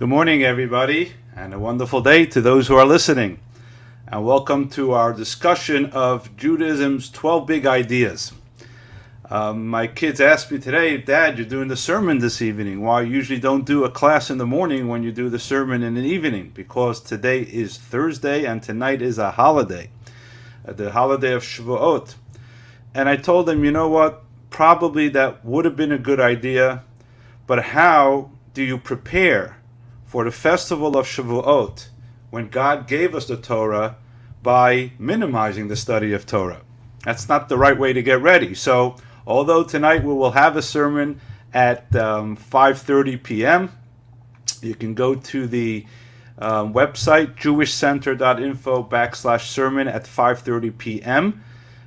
Good morning, everybody, and a wonderful day to those who are listening. And welcome to our discussion of Judaism's 12 big ideas. My kids asked me today, Dad, you're doing the sermon this evening. Why you usually don't do a class in the morning when you do the sermon in the evening? Because today is Thursday and tonight is a holiday, the holiday of Shavuot. And I told them, you know what? Probably that would have been a good idea, but how do you prepare for the festival of Shavuot when God gave us the Torah by minimizing the study of Torah? That's not the right way to get ready. So although tonight we will have a sermon at 5:30 p.m., you can go to the website jewishcenter.info/sermon at 5:30 p.m.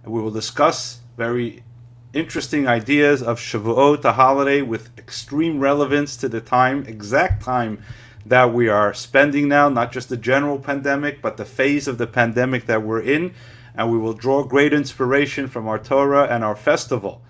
and we will discuss very interesting ideas of Shavuot, a holiday with extreme relevance to the exact time that we are spending now, not just the general pandemic, but the phase of the pandemic that we're in, and we will draw great inspiration from our Torah and our festival.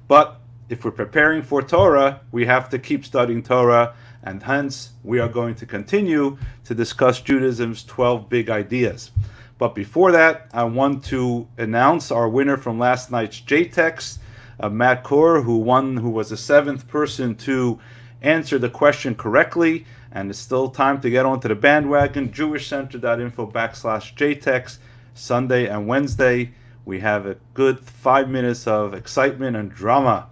But if we're preparing for Torah, we have to keep studying Torah, and hence we are going to continue to discuss Judaism's 12 big ideas. But before that, I want to announce our winner from last night's JTEX, Matt Kaur, who was the seventh person to answer the question correctly. And it's still time to get onto the bandwagon, jewishcenter.info/JTEX, Sunday and Wednesday. We have a good 5 minutes of excitement and drama,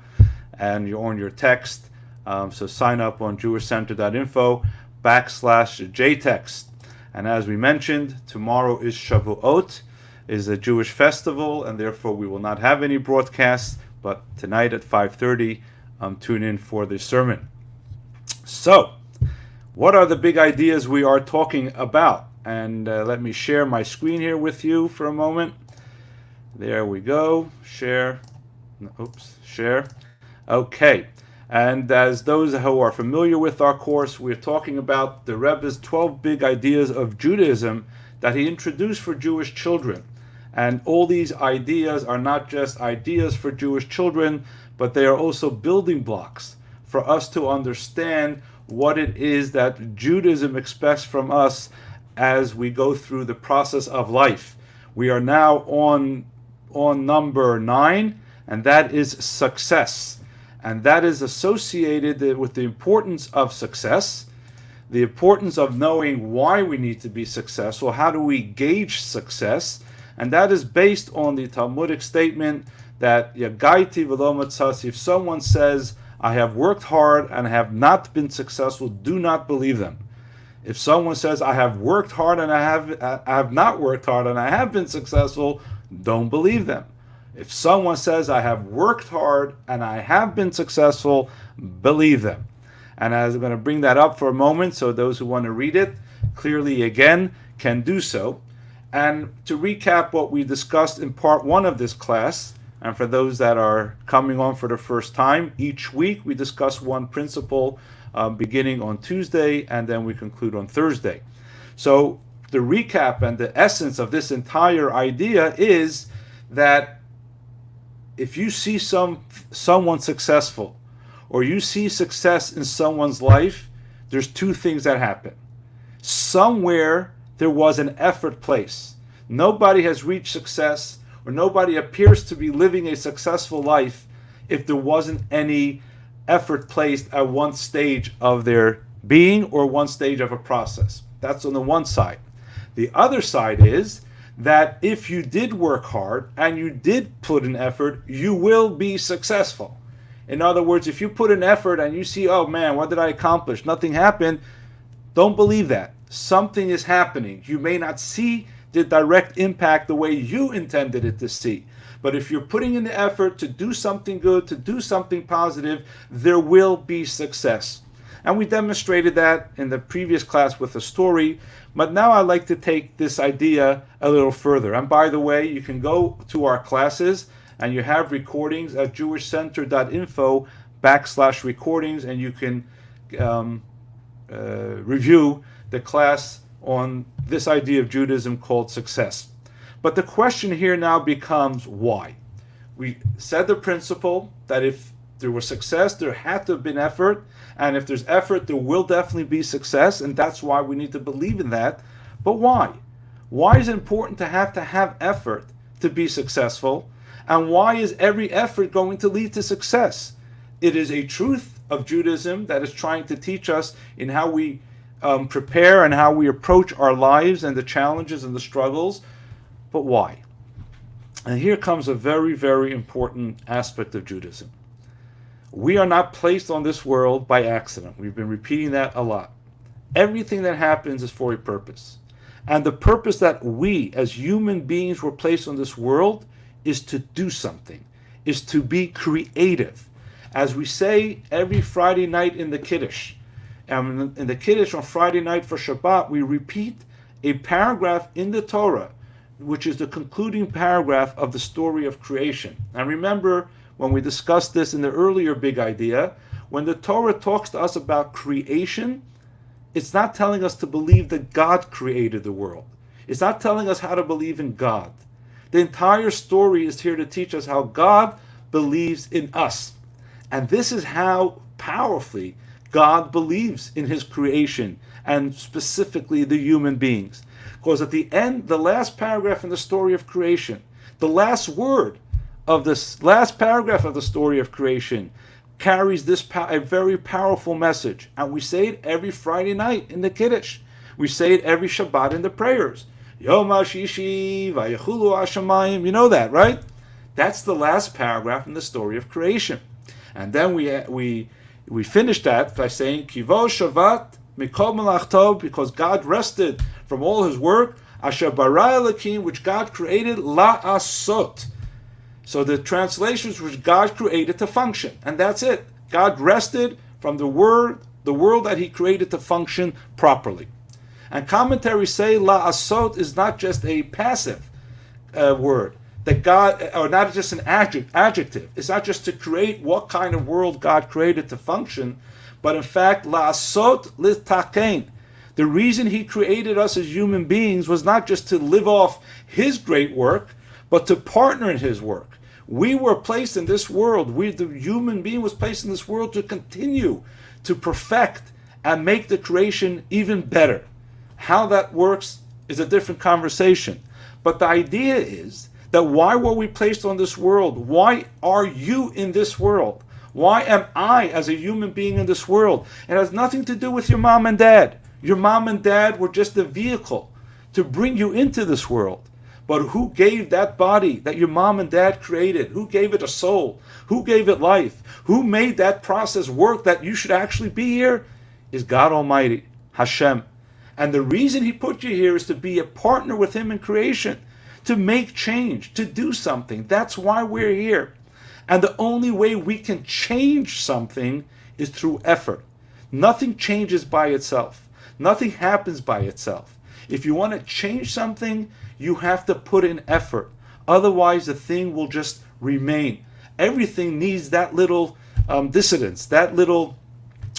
and you're on your text. So sign up on jewishcenter.info/JTEX. And as we mentioned, tomorrow is Shavuot, is a Jewish festival, and therefore we will not have any broadcasts. But tonight at 5:30, tune in for the sermon. So, what are the big ideas we are talking about? And let me share my screen here with you for a moment. There we go. Share. Share. Okay. And as those who are familiar with our course, we're talking about the Rebbe's 12 big ideas of Judaism that he introduced for Jewish children. And all these ideas are not just ideas for Jewish children, but they are also building blocks for us to understand what it is that Judaism expects from us as we go through the process of life. We are now on number 9, and that is success. And that is associated with the importance of success, the importance of knowing why we need to be successful, how do we gauge success, and that is based on the Talmudic statement that Yagaiti v'lo matzasi. If someone says, I have worked hard and have not been successful, do not believe them. If someone says, I have worked hard and I have not worked hard and I have been successful, don't believe them. If someone says, I have worked hard and I have been successful, believe them. And as I'm going to bring that up for a moment, so those who want to read it clearly again can do so. And to recap what we discussed in part 1 of this class, and for those that are coming on for the first time, each week we discuss one principle beginning on Tuesday, and then we conclude on Thursday. So the recap and the essence of this entire idea is that if you see someone successful, or you see success in someone's life, there's two things that happen. Somewhere there was an effort placed. Nobody has reached success, or nobody appears to be living a successful life if there wasn't any effort placed at one stage of their being or one stage of a process. That's on the one side. The other side is that if you did work hard and you did put an effort, you will be successful. In other words, if you put an effort and you see, oh man, what did I accomplish? Nothing happened. Don't believe that. Something is happening. You may not see the direct impact the way you intended it to see. But if you're putting in the effort to do something good, to do something positive, there will be success. And we demonstrated that in the previous class with a story. But now I'd like to take this idea a little further. And by the way, you can go to our classes and you have recordings at jewishcenter.info/recordings, and you can review the class on this idea of Judaism called success. But the question here now becomes why. We said the principle that if there was success, there had to have been effort. And if there's effort, there will definitely be success. And that's why we need to believe in that. But why? Why is it important to have effort to be successful? And why is every effort going to lead to success? It is a truth of Judaism that is trying to teach us in how we prepare and how we approach our lives and the challenges and the struggles. But why? And here comes a very, very important aspect of Judaism. We are not placed on this world by accident. We've been repeating that a lot. Everything that happens is for a purpose. And the purpose that we as human beings were placed on this world is to do something, is to be creative. As we say every Friday night in the Kiddush, in the Kiddush on Friday night for Shabbat, we repeat a paragraph in the Torah, which is the concluding paragraph of the story of creation. And remember, when we discussed this in the earlier big idea, when the Torah talks to us about creation, it's not telling us to believe that God created the world. It's not telling us how to believe in God. The entire story is here to teach us how God believes in us. And this is how powerfully God believes in his creation, and specifically the human beings. Because at the end, the last paragraph in the story of creation, the last word of this last paragraph of the story of creation carries a very powerful message. And we say it every Friday night in the Kiddush. We say it every Shabbat in the prayers. Yom HaShishi Vayechulu HaShamayim. You know that, right? That's the last paragraph in the story of creation. And then we finish that by saying Kivo Shavat Mikol Melachto, because God rested from all his work, Asher bara Elokim, which God created, la'asot. So the translations which God created to function, and that's it. God rested from the world that he created to function properly. And commentaries say la'asot is not just a passive word, that God, or not just an adjective. It's not just to create what kind of world God created to function, but in fact, la'asot litakein. The reason he created us as human beings was not just to live off his great work, but to partner in his work. We were placed in this world, the human being was placed in this world to continue to perfect and make the creation even better. How that works is a different conversation. But the idea is that why were we placed on this world? Why are you in this world? Why am I as a human being in this world? It has nothing to do with your mom and dad. Your mom and dad were just a vehicle to bring you into this world. But who gave that body that your mom and dad created? Who gave it a soul? Who gave it life? Who made that process work that you should actually be here? Is God Almighty, Hashem. And the reason he put you here is to be a partner with him in creation, to make change, to do something. That's why we're here. And the only way we can change something is through effort. Nothing changes by itself. Nothing happens by itself. If you want to change something, you have to put in effort. Otherwise, the thing will just remain. Everything needs that little dissonance, that little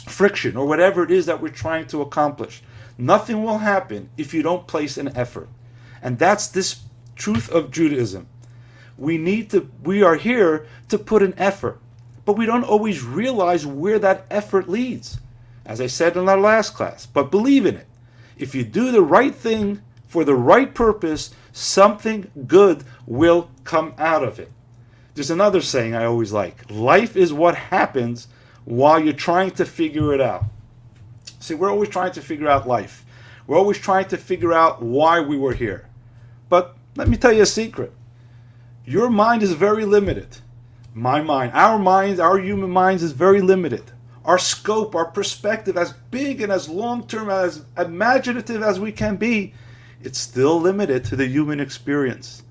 friction, or whatever it is that we're trying to accomplish. Nothing will happen if you don't place an effort. And that's this truth of Judaism. We are here to put an effort, but we don't always realize where that effort leads. As I said in our last class, but believe in it. If you do the right thing for the right purpose, something good will come out of it. There's another saying I always like. Life is what happens while you're trying to figure it out. See, we're always trying to figure out life. We're always trying to figure out why we were here. But let me tell you a secret. Your mind is very limited. My mind, our human minds is very limited. Our scope, our perspective, as big and as long-term, as imaginative as we can be, it's still limited to the human experience.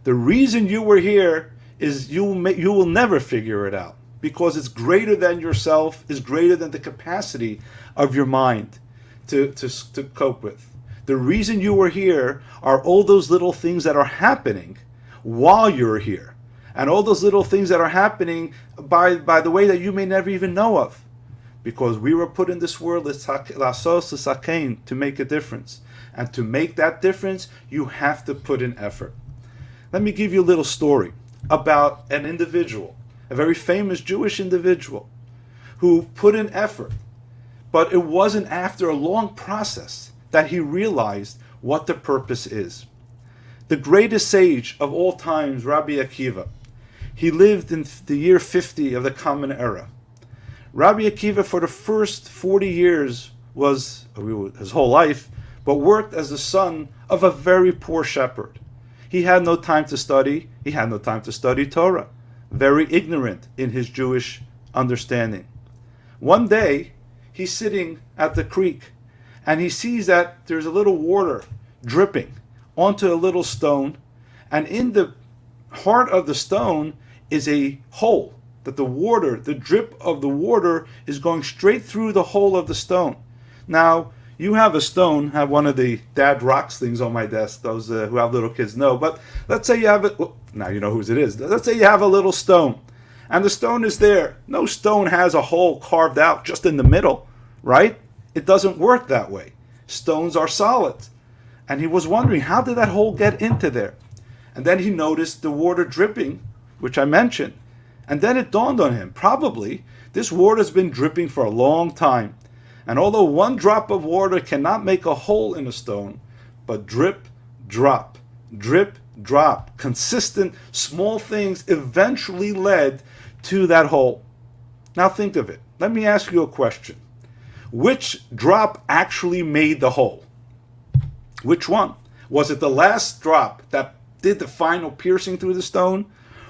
The reason you were here is you will never figure it out, because it's greater than yourself, is greater than the capacity of your mind to cope with. The reason you were here are all those little things that are happening while you're here, and all those little things that are happening by the way that you may never even know of. Because we were put in this world to make a difference. And to make that difference, you have to put in effort. Let me give you a little story about an individual a very famous Jewish individual who put in effort. But it wasn't after a long process that he realized what the purpose is. The greatest sage of all times, Rabbi Akiva, he lived in the year 50 of the Common Era. Rabbi Akiva, for the first 40 years, was his whole life, but worked as the son of a very poor shepherd. He had no time to study. He had no time to study Torah. Very ignorant in his Jewish understanding. One day, he's sitting at the creek, and he sees that there's a little water dripping onto a little stone, and in the heart of the stone is a hole, that the drip of the water is going straight through the hole of the stone. Now, you have a stone, have one of the dad rocks things on my desk, those who have little kids know, but let's say you have it, well, now you know whose it is. Let's say you have a little stone, and the stone is there. No stone has a hole carved out just in the middle, right? It doesn't work that way. Stones are solid. And he was wondering, how did that hole get into there? And then he noticed the water dripping, which I mentioned. And then it dawned on him, probably this water has been dripping for a long time. And although one drop of water cannot make a hole in a stone, but drip, drop, consistent small things eventually led to that hole. Now think of it. Let me ask you a question. Which drop actually made the hole? Which one? Was it the last drop that did the final piercing through the stone?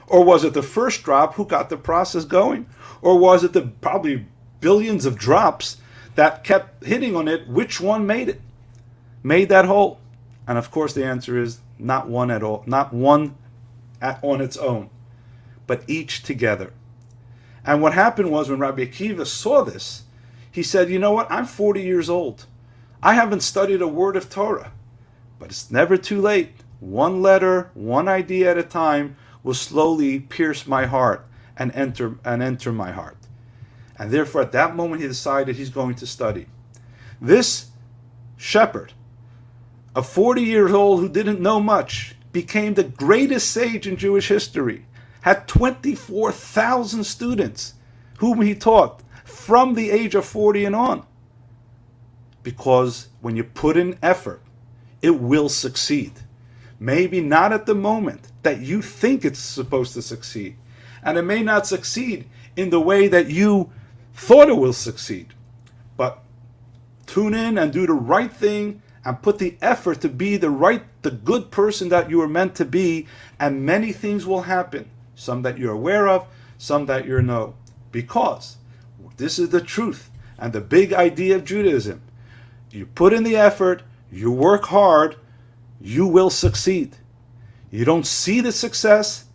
Or was it the first drop who got the process going? Or was it the probably billions of drops that kept hitting on it? Which one made it? Made that hole? And of course the answer is not one at all. Not one on its own, but each together. And what happened was when Rabbi Akiva saw this, he said, you know what? I'm 40 years old. I haven't studied a word of Torah. But it's never too late. One letter, one idea at a time will slowly pierce my heart and enter my heart. And therefore, at that moment, he decided he's going to study. This shepherd, a 40 years old who didn't know much, became the greatest sage in Jewish history, had 24,000 students whom he taught from the age of 40 and on. Because when you put in effort, it will succeed. Maybe not at the moment that you think it's supposed to succeed. And it may not succeed in the way that you thought it will succeed. But tune in and do the right thing and put the effort to be the good person that you are meant to be, and many things will happen. Some that you're aware of, some that you know. Because this is the truth and the big idea of Judaism. You put in the effort, you work hard, you will succeed. You don't see the success,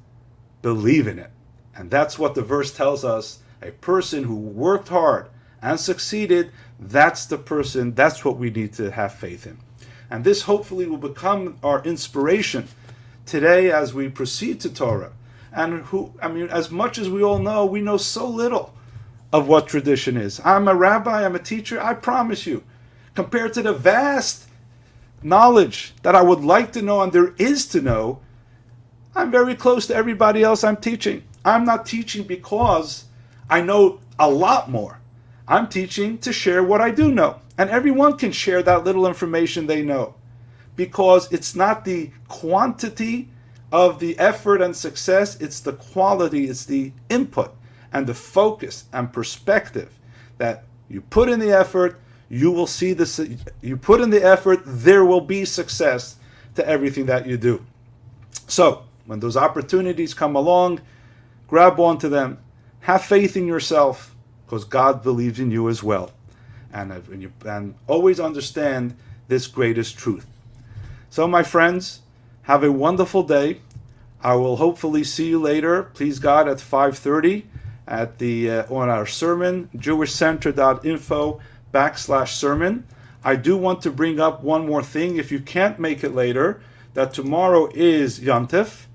believe in it. And that's what the verse tells us. A person who worked hard and succeeded, that's the person, that's what we need to have faith in. And this hopefully will become our inspiration today as we proceed to Torah. And as much as we all know, we know so little of what tradition is. I'm a rabbi, I'm a teacher, I promise you, compared to the vast knowledge that I would like to know and there is to know, I'm very close to everybody else I'm teaching. I'm not teaching because I know a lot more. I'm teaching to share what I do know. And everyone can share that little information they know. Because it's not the quantity of the effort and success, it's the quality, it's the input and the focus and perspective that you put in the effort, you will see this. You put in the effort, there will be success to everything that you do. So, when those opportunities come along, grab onto them. Have faith in yourself, because God believes in you as well. And always understand this greatest truth. So, my friends, have a wonderful day. I will hopefully see you later, please God, at 5:30 at on our sermon, jewishcenter.info/sermon. I do want to bring up one more thing. If you can't make it later, that tomorrow is Yom Tov.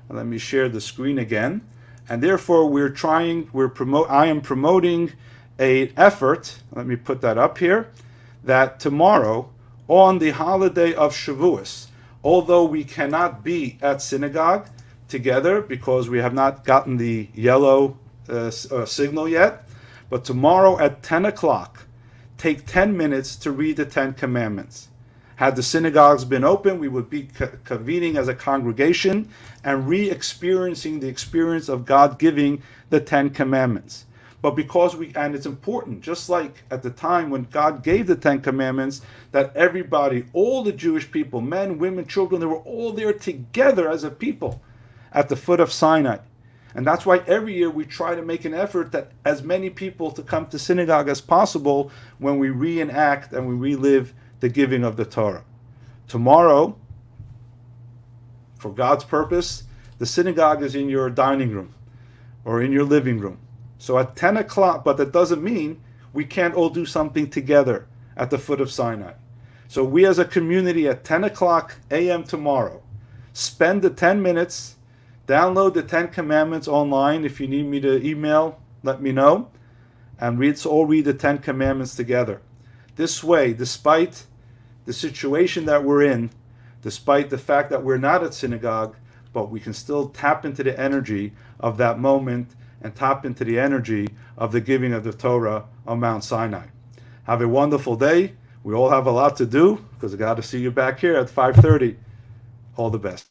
Let me share the screen again. And therefore, I am promoting an effort. Let me put that up here. That tomorrow, on the holiday of Shavuos, although we cannot be at synagogue, together because we have not gotten the yellow signal yet. But tomorrow at 10 o'clock, take 10 minutes to read the 10 Commandments. Had the synagogues been open, we would be convening as a congregation and re-experiencing the experience of God giving the 10 Commandments. But because and it's important, just like at the time when God gave the 10 Commandments, that everybody, all the Jewish people, men, women, children, they were all there together as a people at the foot of Sinai. And that's why every year we try to make an effort that as many people to come to synagogue as possible when we reenact and we relive the giving of the Torah. Tomorrow, for God's purpose, the synagogue is in your dining room or in your living room. So at 10 o'clock, but that doesn't mean we can't all do something together at the foot of Sinai. So we as a community at 10 o'clock a.m. tomorrow, spend the 10 minutes, download the 10 Commandments online. If you need me to email, let me know. And all read the 10 Commandments together. This way, despite the situation that we're in, despite the fact that we're not at synagogue, but we can still tap into the energy of that moment and tap into the energy of the giving of the Torah on Mount Sinai. Have a wonderful day. We all have a lot to do because I got to see you back here at 5:30. All the best.